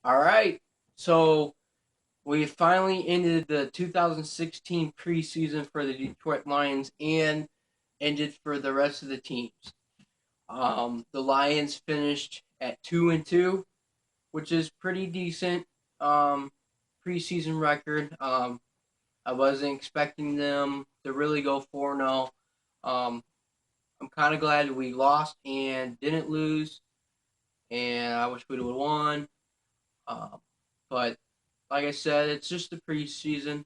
All right. So we finally ended the 2016 preseason for the Detroit Lions and ended for the rest of the teams. The Lions finished at 2-2, which is pretty decent preseason record. I wasn't expecting them to really go 4-0. I'm kind of glad we lost and didn't lose, and I wish we would have won. Um, but like I said, it's just the preseason.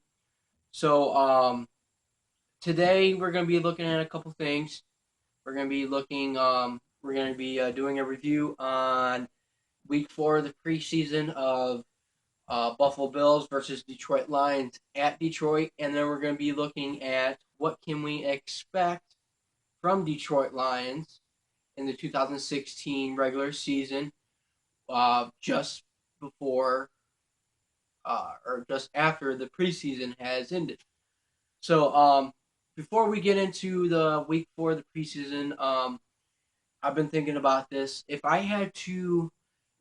So today we're going to be looking at a couple things. We're going to be doing a review on week 4 of the preseason of Buffalo Bills versus Detroit Lions at Detroit, and then we're going to be looking at what can we expect from Detroit Lions in the 2016 regular season, just before or just after the preseason has ended. So, before we get into the week 4 of the preseason, I've been thinking about this. If I had to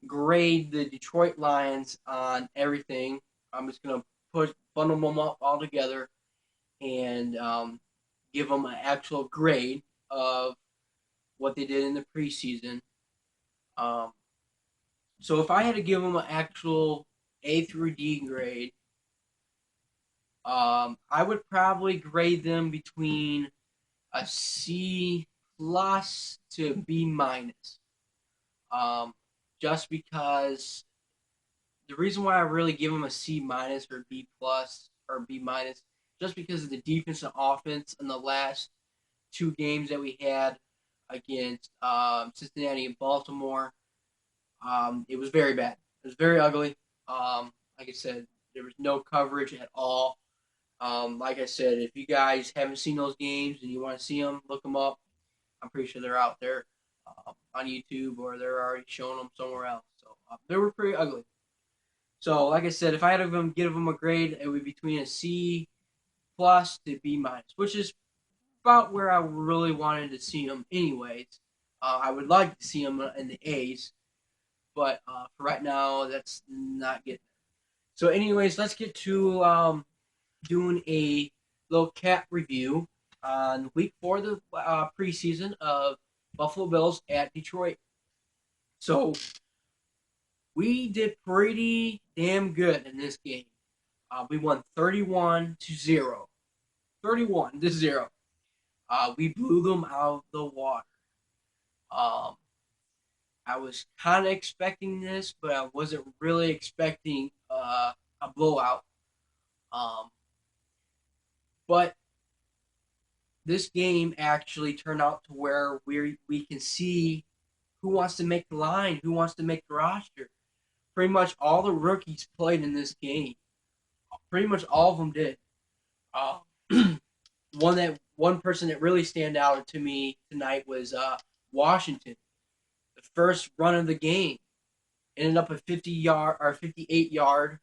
grade the Detroit Lions on everything, I'm just gonna bundle them up all together and give them an actual grade of what they did in the preseason. Um, so if I had to give them an actual A through D grade, I would probably grade them between a C plus to B minus. Um, just because the reason why I really give them a C minus or B plus or B minus, just because of the defense and offense in the last two games that we had against Cincinnati and Baltimore. It was very bad. It was very ugly. Like I said, there was no coverage at all. Like I said, if you guys haven't seen those games and you want to see them, look them up. I'm pretty sure they're out there on YouTube or they're already showing them somewhere else. So they were pretty ugly. So like I said, if I had to give them a grade, it would be between a C plus to B minus, which is about where I really wanted to see them anyways. I would like to see them in the A's, but for right now, that's not getting. So, anyways, let's get to doing a little cap review on week 4 of the preseason of Buffalo Bills at Detroit. So we did pretty damn good in this game. We won 31-0. 31-0. We blew them out of the water. Um, I was kind of expecting this, but I wasn't really expecting a blowout. Um, but this game actually turned out to where we can see who wants to make the line, who wants to make the roster. Pretty much all the rookies played in this game. Pretty much all of them did. Uh, one person that really stand out to me tonight was Washington. The first run of the game ended up a 50-yard or 58-yard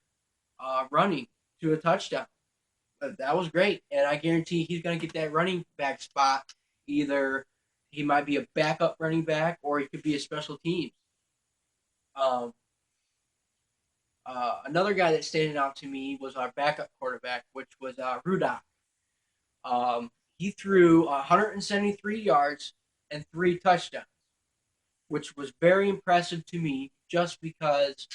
running to a touchdown. That was great, and I guarantee he's going to get that running back spot. Either he might be a backup running back, or he could be a special teams. Um, another guy that standing out to me was our backup quarterback, which was Rudock. He threw 173 yards and 3 touchdowns, which was very impressive to me. Just because,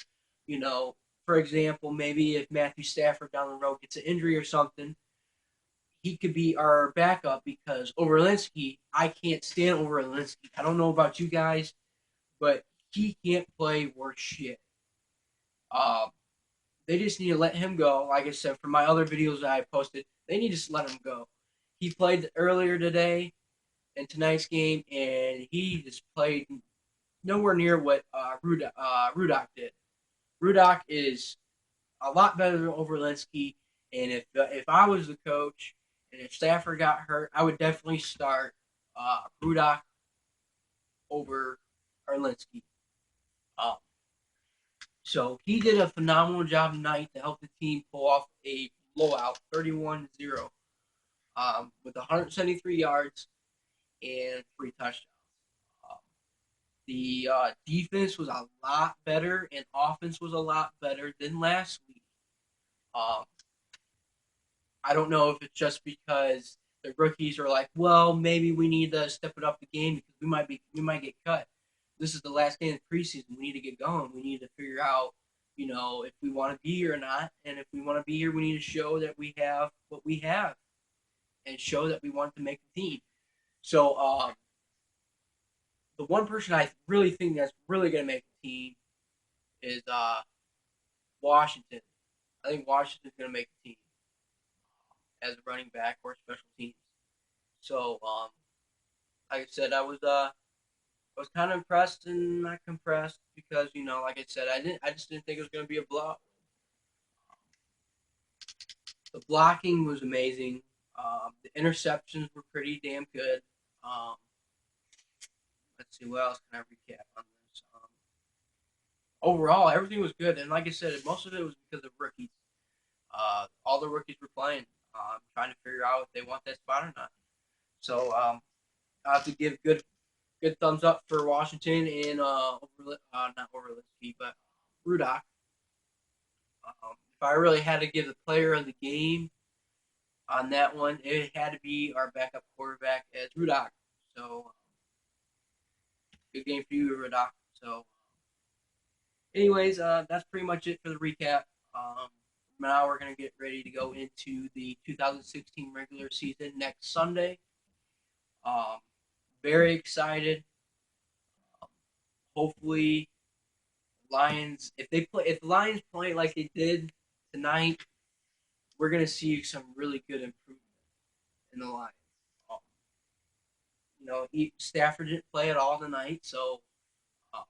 you know, for example, maybe if Matthew Stafford down the road gets an injury or something, he could be our backup because Overlinsky, I can't stand Overlinsky. I don't know about you guys, but he can't play worth shit. Um, they just need to let him go. Like I said, for my other videos that I posted, they need to just let him go. He played earlier today in tonight's game, and he just played nowhere near what Rudock did. Rudock is a lot better than Overlinsky, and if I was the coach and if Stafford got hurt, I would definitely start Rudock over Orlinsky. Um, so he did a phenomenal job tonight to help the team pull off a blowout, 31-0, with 173 yards and 3 touchdowns. Um, The defense was a lot better, and offense was a lot better than last week. Um, I don't know if it's just because the rookies are like, well, maybe we need to step it up the game because we might get cut. This is the last game of the preseason. We need to get going. We need to figure out, if we want to be here or not. And if we want to be here, we need to show that we have what we have and show that we want to make the team. So the one person I really think that's really going to make the team is Washington. I think Washington's going to make the team as a running back or special teams. So, like I said, I was kind of impressed and not compressed because like I said, I just didn't think it was going to be a blowout. The blocking was amazing. The interceptions were pretty damn good. Um, let's see, what else can I recap on this? Overall, everything was good, and like I said, most of it was because of rookies. All the rookies were playing, trying to figure out if they want that spot or not. So I have to give good thumbs up for Washington and not Overlinsky, but Rudock. If I really had to give the player of the game on that one, it had to be our backup quarterback as Rudock. So good game for you, Rudock. So, anyways, that's pretty much it for the recap. Now we're gonna get ready to go into the 2016 regular season next Sunday. Um, very excited. Hopefully, Lions. If the Lions play like they did tonight, we're gonna see some really good improvement in the Lions. Um, Stafford didn't play at all tonight, so um,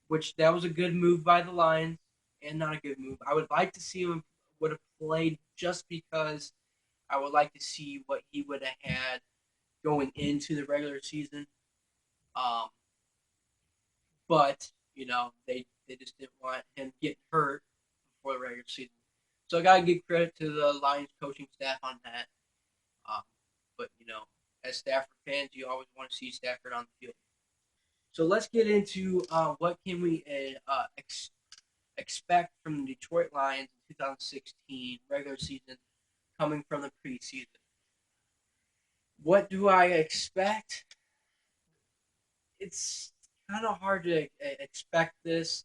which that was a good move by the Lions and not a good move. I would like to see him would have played just because I would like to see what he would have had going into the regular season. Um, but they just didn't want him getting hurt before the regular season. So I gotta give credit to the Lions coaching staff on that. Um, but as Stafford fans, you always want to see Stafford on the field. So let's get into what can we expect from the Detroit Lions in 2016 regular season coming from the preseason. What do I expect? It's kind of hard to expect this.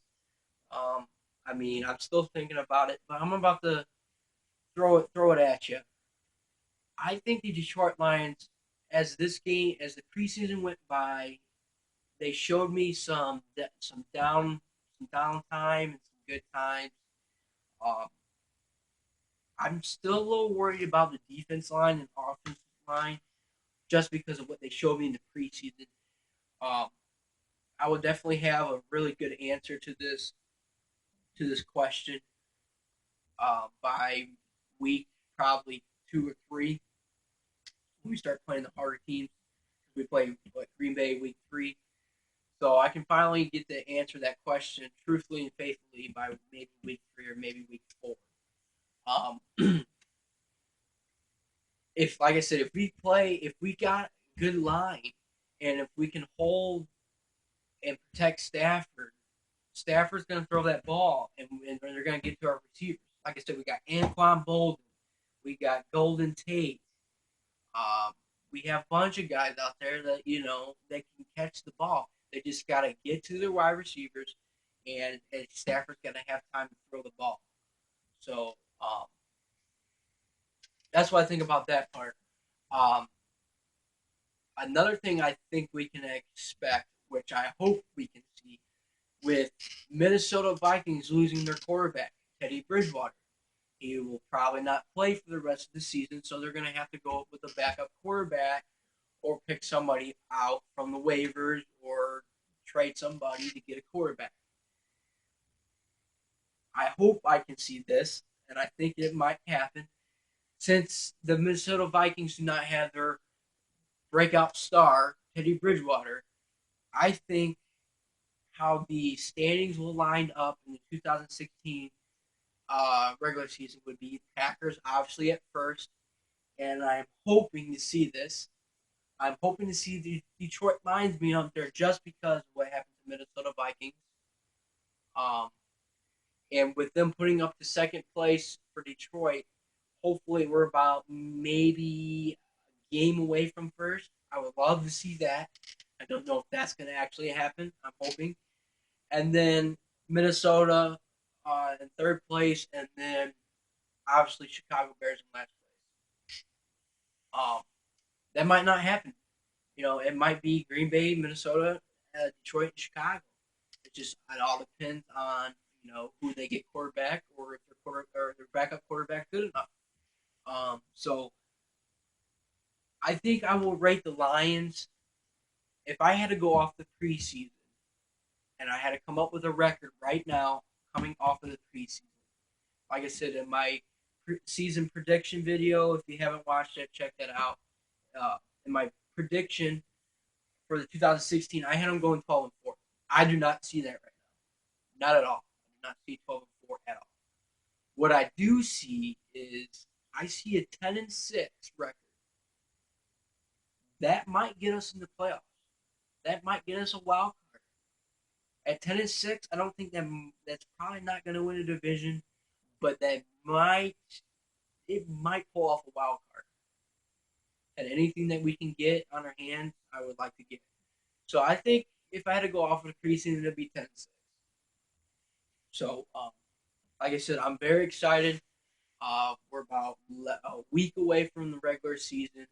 Um, I mean, I'm still thinking about it, but I'm about to throw it at you. I think the Detroit Lions, as the preseason went by, they showed me some downtime and some good times. Um, I'm still a little worried about the defense line and offensive line just because of what they showed me in the preseason. Um, I would definitely have a really good answer to this question by week probably 2 or 3 when we start playing the harder teams. We play Green Bay week 3, so I can finally get to answer that question truthfully and faithfully by maybe week 3 or maybe week 4. Um, if like I said, if we got good line, and if we can hold and protect Stafford, Stafford's going to throw that ball, and they're going to get to our receivers. Like I said, we got Anquan Bolden, we got Golden Tate. Um, we have a bunch of guys out there that they can catch the ball. They just got to get to the wide receivers, and Stafford's going to have time to throw the ball. So that's what I think about that part. Um, Another thing I think we can expect, which I hope we can see, with Minnesota Vikings losing their quarterback, Teddy Bridgewater. He will probably not play for the rest of the season, so they're going to have to go with a backup quarterback or pick somebody out from the waivers or trade somebody to get a quarterback. I hope I can see this, and I think it might happen. Since the Minnesota Vikings do not have their breakout star, Teddy Bridgewater, I think how the standings will line up in the 2016 regular season would be Packers obviously at first, and I'm hoping to see this. I'm hoping to see the Detroit Lions being up there just because of what happened to Minnesota Vikings. Um, and with them putting up the second place for Detroit, hopefully we're about maybe a game away from first. I would love to see that. I don't know if that's going to actually happen. I'm hoping. And then Minnesota in third place, and then obviously Chicago Bears in last place. That might not happen. It might be Green Bay, Minnesota, Detroit, and Chicago. It all depends on who they get quarterback, or if their backup quarterback good enough. So I think I will rate the Lions. If I had to go off the preseason and I had to come up with a record right now coming off of the preseason, like I said in my season prediction video, if you haven't watched it, check that out. In my prediction for the 2016, I had them going 12-4. I do not see that right now. Not at all. I do not see 12-4 at all. What I do see is I see a 10-6 record. That might get us in the playoffs. That might get us a wild card. At 10-6, I don't think that's probably not going to win a division, but it might pull off a wild card. And anything that we can get on our hands, I would like to get. So I think if I had to go off of the preseason, it'd be 10-6. So, like I said, I'm very excited. We're about a week away from the regular season.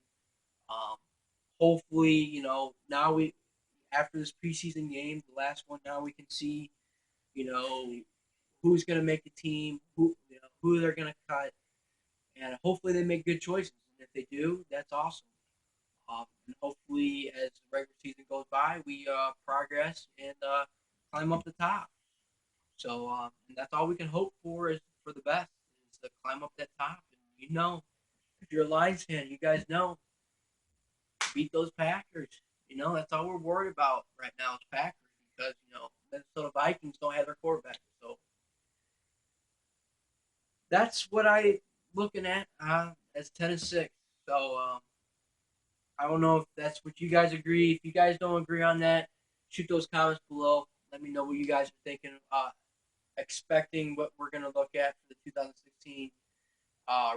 Hopefully, now after this preseason game, the last one, now we can see, you know, who's going to make the team, who they're going to cut, and hopefully they make good choices. And if they do, that's awesome. And hopefully, as the regular season goes by, we progress and climb up the top. So and that's all we can hope for is for the best, is to climb up that top. And if you're a Lions fan, you guys know, beat those Packers. That's all we're worried about right now is Packers because Minnesota Vikings don't have their quarterback. So that's what I looking at as 10-6. So I don't know if that's what you guys agree. If you guys don't agree on that, shoot those comments below. Let me know what you guys are thinking. Expecting what we're going to look at for the 2016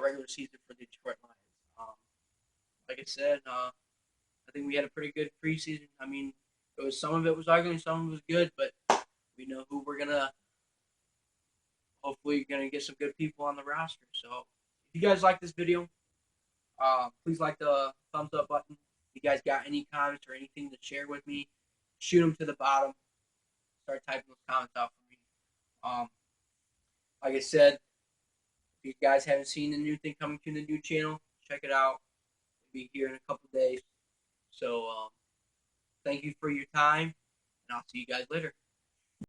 regular season for the Detroit Lions. Like I said, I think we had a pretty good preseason. I mean, some of it was ugly, some of it was good, but we know who we're gonna. Hopefully, gonna get some good people on the roster. So, if you guys like this video, please like the thumbs up button. If you guys got any comments or anything to share with me, shoot them to the bottom. Start typing those comments out for me. Like I said, if you guys haven't seen the new thing coming to the new channel, check it out. It'll be here in a couple days. So, thank you for your time, and I'll see you guys later.